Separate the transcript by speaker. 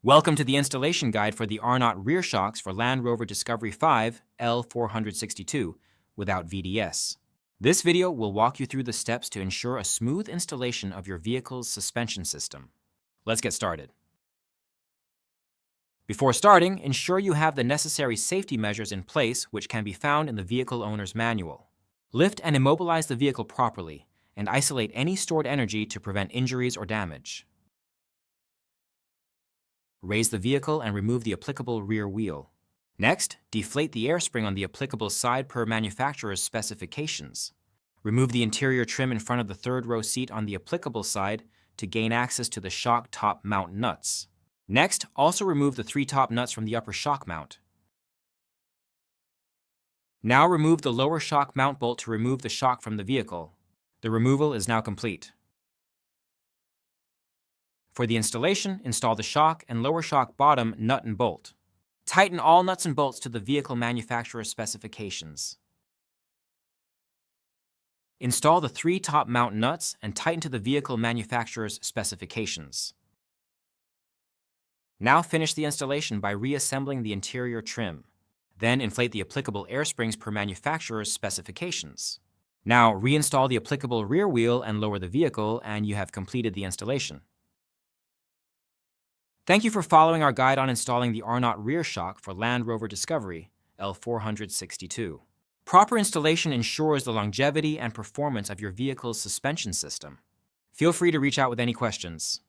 Speaker 1: Welcome to the installation guide for the Arnott rear shocks for Land Rover Discovery 5 L462 without VDS. This video will walk you through the steps to ensure a smooth installation of your vehicle's suspension system. Let's get started. Before starting, ensure you have the necessary safety measures in place, which can be found in the vehicle owner's manual. Lift and immobilize the vehicle properly and isolate any stored energy to prevent injuries or damage. Raise the vehicle and remove the applicable rear wheel. Next, deflate the air spring on the applicable side per manufacturer's specifications. Remove the interior trim in front of the third row seat on the applicable side to gain access to the shock top mount nuts. Next, also remove the 3 top nuts from the upper shock mount. Now remove the lower shock mount bolt to remove the shock from the vehicle. The removal is now complete. For the installation, install the shock and lower shock bottom nut and bolt. Tighten all nuts and bolts to the vehicle manufacturer's specifications. Install the 3 top mount nuts and tighten to the vehicle manufacturer's specifications. Now finish the installation by reassembling the interior trim. Then inflate the applicable air springs per manufacturer's specifications. Now reinstall the applicable rear wheel and lower the vehicle, and you have completed the installation. Thank you for following our guide on installing the Arnott rear shock for Land Rover Discovery L462. Proper installation ensures the longevity and performance of your vehicle's suspension system. Feel free to reach out with any questions.